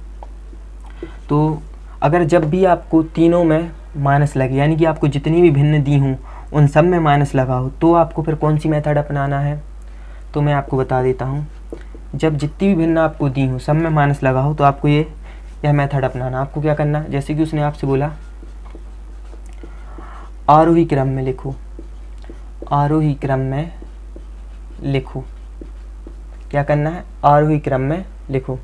तो अगर जब भी आपको तीनों में माइनस लगे, यानी कि आपको जितनी भी भिन्न दी हूँ उन सब में माइनस लगा हो, तो आपको फिर कौन सी मेथड अपनाना है? तो मैं आपको बता देता हूँ। जब जितनी भी भिन्न आपको दी हूँ सब में माइनस लगा हो तो आपको यह मेथड अपनाना। आपको क्या करना? जैसे कि उसने आपसे बोला आरोही क्रम में लिखो, आरोही क्रम में लिखो। क्या करना है? आरोही क्रम में लिखो।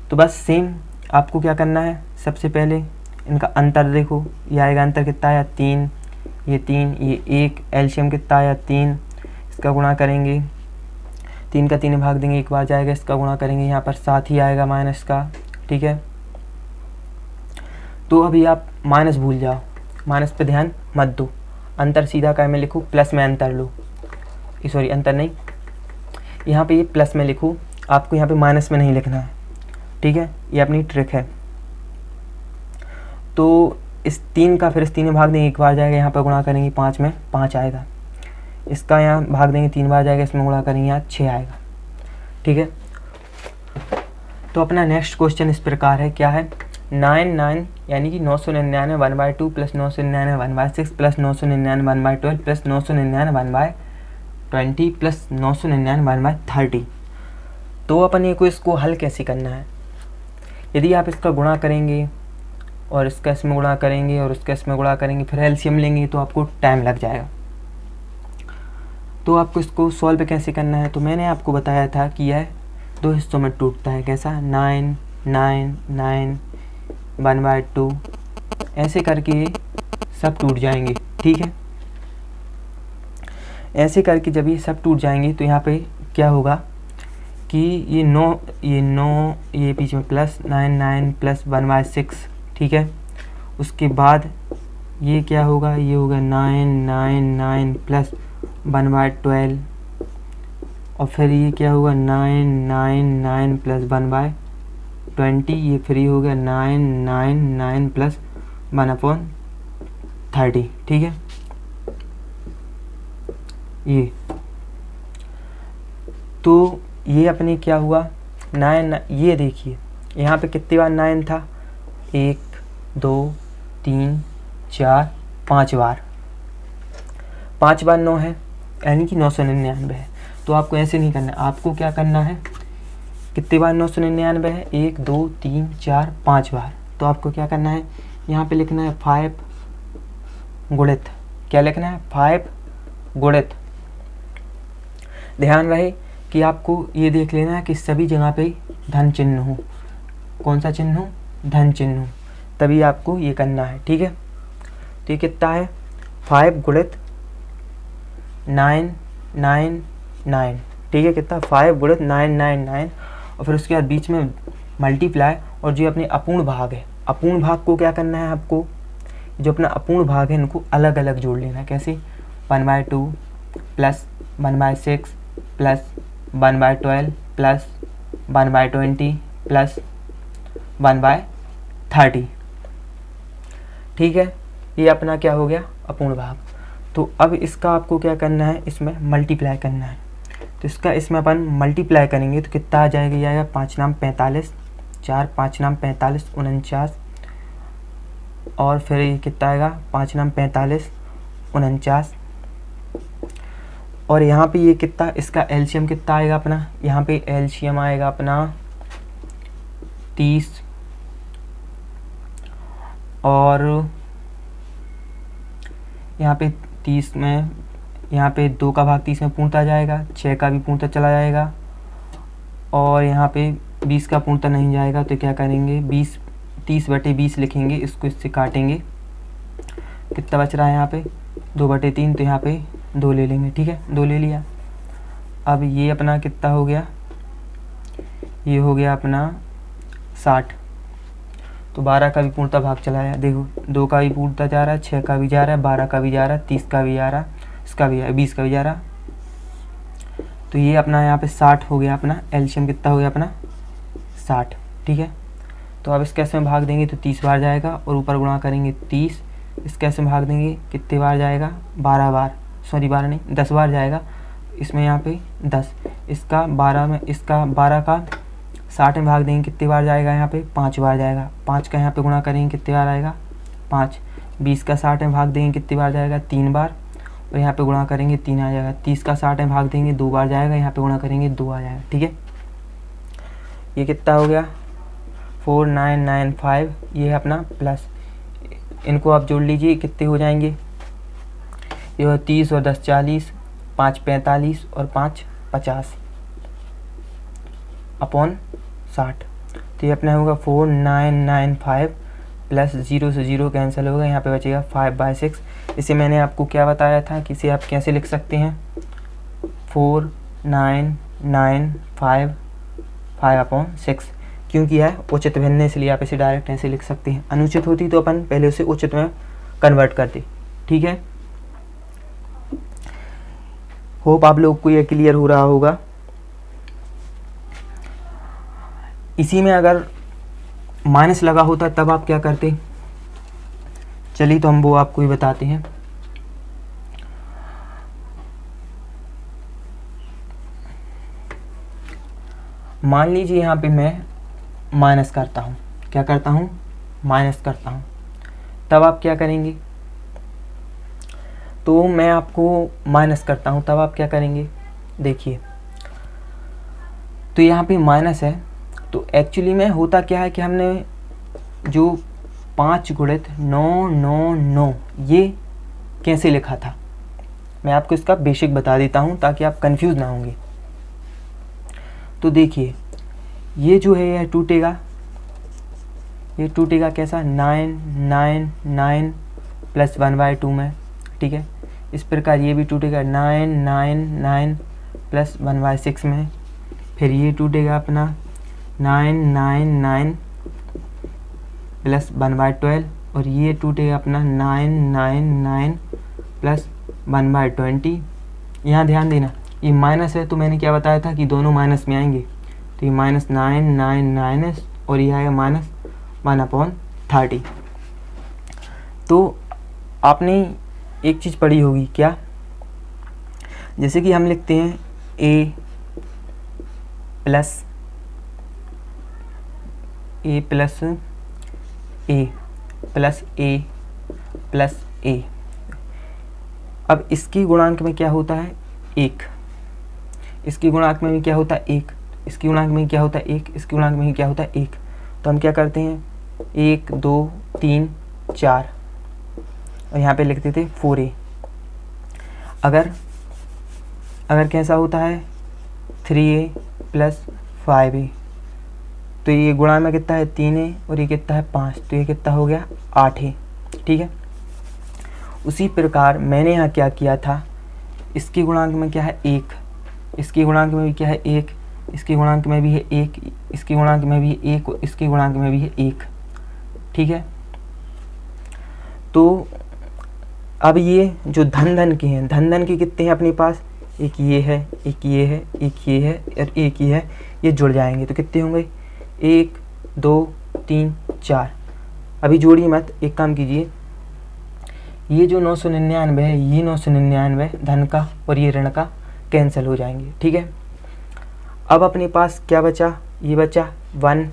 तो बस सेम आपको क्या करना है? सबसे पहले इनका अंतर देखो, ये आएगा अंतर कितना आया? 3, ये 3, ये 1, एलसीएम कितना आया? 3। इसका गुणा करेंगे, 3 का 3 भाग देंगे, 1 बार जाएगा, इसका गुणा करेंगे, यहाँ पर 7 ही आएगा माइनस का। ठीक है, तो अभी आप माइनस भूल जाओ, माइनस पे ध्यान मत दो। अंतर सीधा काय में लिखो, प्लस में अंतर लो, सॉरी अंतर नहीं, यहाँ पे ये प्लस में लिखो, आपको यहाँ पे माइनस में नहीं लिखना है। ठीक है, ये अपनी ट्रिक है। तो इस 3 का फिर इस 3 में भाग देंगे, 1 बार जाएगा, यहाँ पर गुणा करेंगे 5 में 5 आएगा, इसका यहाँ भाग देंगे 3 बार जाएगा, इसमें गुणा करेंगे यहाँ 6 आएगा। ठीक है, तो अपना नेक्स्ट क्वेश्चन इस प्रकार है, क्या है? 9 यानी कि 999 1/2 प्लस 999 1/6 प्लस 999 1/12 प्लस 999 1/20 प्लस 999 1/30। तो अपन ये को इसको हल कैसे करना है? यदि आप इसका गुणा करेंगे और इसका इसमें गुणा करेंगे और इसका इसमें गुणा करेंगे, फिर एलसीएम लेंगे तो आपको टाइम लग जाएगा। तो आपको इसको सॉल्व कैसे करना है? तो मैंने आपको बताया था कि यह 2 हिस्सों में टूटता है। कैसा? 9 9 9 1/2, ऐसे करके ये सब टूट जाएंगे। ठीक है, ऐसे करके जब ये सब टूट जाएंगे तो यहाँ पे क्या होगा कि ये 9 ये बीच में प्लस 9 9 प्लस 1/6। ठीक है, उसके बाद ये क्या होगा? ये होगा 9 9 9 प्लस 1/12 और फिर ये क्या होगा 9 प्लस 1/20, ये फ्री हो गया 9 प्लस 1/30, ठीक है। ये तो ये अपने क्या हुआ 9, ये देखिए यहाँ पे कितनी बार 9 था, 1 2 3 4 5 बार, 5 बार 9 है, यानी कि 999 है। तो आपको ऐसे नहीं करना है, आपको क्या करना है, कितनी बार 999 है, 1 2 3 4 5 बार। तो आपको क्या करना है, यहाँ पे लिखना है 5 गुणित, क्या लिखना है 5 गुणित। ध्यान रहे कि आपको ये देख लेना है कि सभी जगह पे धन चिन्ह हो। कौन सा चिन्ह हो, धन चिन्ह हो, तभी आपको ये करना है, ठीक है। तो ये कितना है 5 गुणित 999, ठीक है, कितना 5 गुणित 999 और फिर उसके बाद बीच में मल्टीप्लाई, और जो अपने अपूर्ण भाग है, अपूर्ण भाग को क्या करना है आपको, जो अपना अपूर्ण भाग है इनको अलग अलग जोड़ लेना है। कैसे 1/2 प्लस 1/6 प्लस 1/12 प्लस 1/20 प्लस 1/30, ठीक है। ये अपना क्या हो गया अपूर्ण भाग। तो अब इसका आपको क्या करना है, इसमें मल्टीप्लाई करना है। तो इसका इसमें अपन मल्टीप्लाई करेंगे तो कितना आ जाएगा, ये आएगा 5 नाम 45, 4 5 नाम 45 49, और फिर ये कितना आएगा 5 नाम 45 49, और यहाँ पे ये कितना, इसका एलसीएम कितना आएगा अपना, यहाँ पे एलसीएम आएगा अपना 30, और यहाँ पे 30 में, यहाँ पे 2 का भाग 30 में पूर्णतः जाएगा, 6 का भी पूर्णतः चला जाएगा, और यहाँ पे 20 का पूर्णतः नहीं जाएगा। तो क्या करेंगे 30/20 लिखेंगे, इसको इससे काटेंगे, कितना बच रहा है यहाँ पे 2/3, तो यहाँ पे 2 ले लेंगे, ठीक है, 2 ले लिया। अब ये अपना कितना हो गया, ये हो गया अपना 60। तो 12 का भी पूर्णतः भाग चला है, देखो 2 का भी पूर्णतः जा रहा है, 6 का भी जा रहा है, 12 का भी जा रहा है, 30 का भी जा रहा है, इसका भी 20 का भी जा रहा। तो ये अपना यहाँ पे 60 हो गया, अपना एलसीएम कितना हो गया अपना 60, ठीक है। तो अब इस कैसे में भाग देंगे तो 30 बार जाएगा, और ऊपर गुणा करेंगे 30, इस कैसे में भाग देंगे कितने बार जाएगा 12 बार, सॉरी 12 नहीं 10 बार जाएगा, इसमें यहाँ पे 10, इसका 12 में, इसका 12 का 60 में भाग देंगे कितनी बार जाएगा, यहाँ पे 5 बार जाएगा, 5 का यहाँ पे गुणा करेंगे कितनी बार आएगा 5, 20 का 60 में भाग देंगे कितनी बार जाएगा 3 बार, और यहाँ पे गुणा करेंगे 3 आ जाएगा, 30 का 60 में भाग देंगे 2 बार जाएगा, यहाँ पे गुणा करेंगे 2 आ जाएगा, ठीक है। ये कितना हो गया 4995, ये है अपना प्लस, इनको आप जोड़ लीजिए कितने हो जाएंगे, ये हो 30 और 10 40, 5 45 और 5 50 अपॉन 60। तो ये अपना होगा 4995 प्लस 0 से 0 कैंसिल होगा, यहाँ पे बचेगा 5/6। इसे मैंने आपको क्या बताया था कि इसे आप कैसे लिख सकते हैं 4995 5/6, क्योंकि है उचित भिन्न इसलिए आप इसे डायरेक्ट ऐसे लिख सकते हैं। अनुचित होती तो अपन पहले उसे उचित में कन्वर्ट करते, ठीक है। होप आप लोग को ये क्लियर हो रहा होगा। इसी में अगर माइनस लगा होता तब आप क्या करते, चलिए तो हम वो आपको ही बताते हैं। मान लीजिए यहाँ पे मैं माइनस करता हूँ, क्या करता हूँ माइनस करता हूँ, तब आप क्या करेंगे, तो मैं आपको माइनस करता हूँ तब आप क्या करेंगे, देखिए तो यहाँ पे माइनस है, तो एक्चुअली में होता क्या है कि हमने जो 5 गुणित 999 ये कैसे लिखा था, मैं आपको इसका बेसिक बता देता हूँ ताकि आप कंफ्यूज ना होंगे। तो देखिए ये जो है यह टूटेगा, ये टूटेगा कैसा 999 प्लस 1/2 में, ठीक है। इस प्रकार ये भी टूटेगा 999 प्लस 1/6 में, फिर ये टूटेगा अपना 999 प्लस 1/12, और ये टूटेगा अपना 999 प्लस 1/20, यहाँ ध्यान देना, ये माइनस है तो मैंने क्या बताया था कि दोनों माइनस में आएंगे, तो ये -9 और ये आएगा -1/30। तो आपने एक चीज़ पढ़ी होगी क्या, जैसे कि हम लिखते हैं a plus a plus a। अब इसकी गुणांक में क्या होता है 1, इसकी गुणांक में भी क्या होता है 1, इसकी गुणांक में क्या होता है 1, इसकी गुणांक में क्या होता है 1। तो हम क्या करते हैं 1 2 3 4 और यहाँ पे लिखते थे 4a। अगर कैसा होता है 3a प्लस 5a, तो ये गुणा में कितना है 3a और ये कितना है 5, तो ये कितना हो गया 8a। ठीक है, उसी प्रकार मैंने यहाँ क्या किया था, इसकी गुणांक में क्या है 1, इसकी गुणांक में भी क्या है 1, इसकी गुणांक में भी है 1, इसकी गुणांक में भी है 1 और इसकी गुणांक में भी है 1। ठीक है, तो अब ये जो धन के हैं, धन के कितने हैं अपने पास, एक ये है, एक ये है, एक ये है और एक ये है, ये जुड़ जाएंगे तो कितने होंगे 1 2 3 4। अभी जोड़िए मत, एक काम कीजिए, ये जो 999 है, ये 999 धन का और ये ऋण का कैंसिल हो जाएंगे। ठीक है, अब अपने पास क्या बचा, ये बचा 1,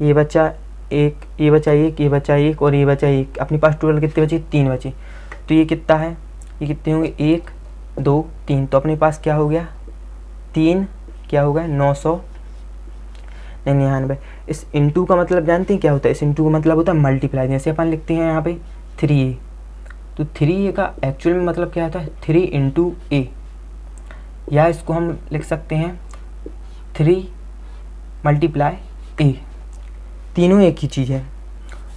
ये बचा 1, ये बचा 1, ये बचा 1 और ये बचा 1। अपने पास टोटल कितने बचे 3 बचे, तो ये कितना है, ये कितने होंगे 1 2 3, तो अपने पास क्या हो गया 3, क्या हो गया 999। इस इंटू का मतलब जानते हैं क्या होता है, इस इंटू का मतलब होता है मल्टीप्लाई। जैसे अपन लिखते हैं यहाँ पे 3a, तो 3a का एक्चुअल में मतलब क्या होता है 3 × a, या इसको हम लिख सकते हैं 3 × a, तीनों एक ही चीज़ है।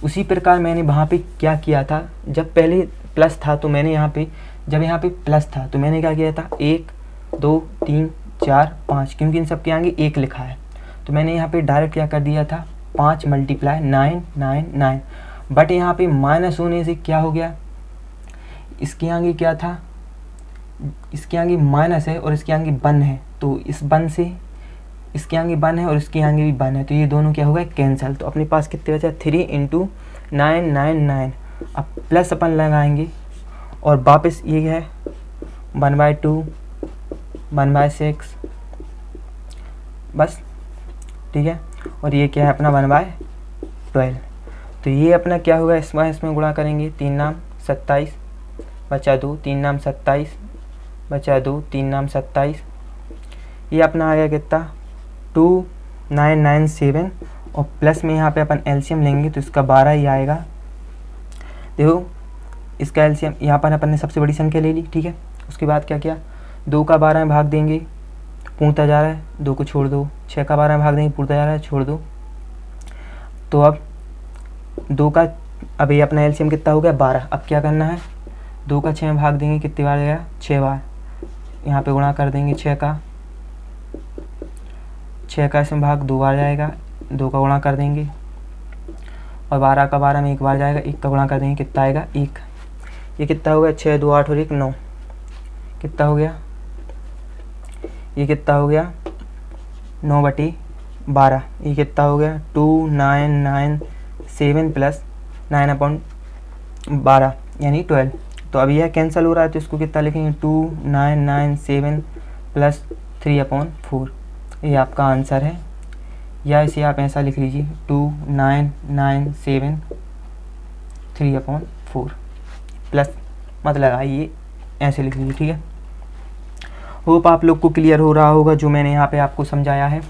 उसी प्रकार मैंने वहाँ पे क्या किया था, जब पहले प्लस था तो मैंने यहाँ पे, जब यहाँ पे प्लस था तो मैंने क्या किया था 1 2 3 4 5, क्योंकि इन सब के आगे 1 लिखा है तो मैंने यहाँ पे डायरेक्ट क्या कर दिया था 5 × 999। बट यहाँ पे माइनस होने से क्या हो गया, इसके आगे क्या था, इसके आगे माइनस है और इसके आगे 1 है, तो इस 1 से इसके आगे 1 है और इसके आगे भी 1 है, तो ये दोनों क्या हो गए कैंसिल। तो अपने पास कितने बचा 3 × 999। अब प्लस अपन लगाएंगे और वापस ये है 1/2 1/6 बस। ठीक है, और ये क्या है अपना 1/12। तो ये अपना क्या होगा, इसमें गुणा करेंगे 3 नाम 27 बचा 2, 3 नाम 27 बचा 2, 3 नाम 27, ये अपना आ गया कितना 2997। और प्लस में यहाँ पे अपन एलसीएम लेंगे तो इसका 12 ही आएगा। देखो इसका एलसीएम यहाँ पर अपन ने सबसे बड़ी संख्या ले ली। ठीक है, उसके बाद क्या किया, 2 का 12 में भाग देंगे, पूर्णता जा रहा है 2 को छोड़ दो, 6 का 12 में भाग देंगे, पूर्णता जा रहा है छोड़ दो। तो अब 2 का, अब ये अपना एलसीएम कितना हो गया 12। अब क्या करना है, 2 का 6 में भाग देंगे, कितनी बार आएगा 6 बार, यहाँ पे गुणा कर देंगे 6 का इसमें भाग 2 बार जाएगा, 2 का गुणा कर देंगे और 12 का 12 में 1 बार जाएगा, 1 का गुणा कर देंगे, कितना आएगा 1। ये कितना हो गया 6 2 8 और 1 9, कितना हो गया, ये कितना हो गया 9/12। ये कितना हो गया 2997 प्लस 9/12 यानी 12। तो अब यह कैंसिल हो रहा है तो इसको कितना लिखेंगे 2997 प्लस 3/4। ये आपका आंसर है, या इसे आप ऐसा लिख लीजिए 2997 3/4 प्लस मत लगाइए, ऐसे लिख लीजिए। ठीक है, होप आप लोग को क्लियर हो रहा होगा जो मैंने यहाँ पे आपको समझाया है।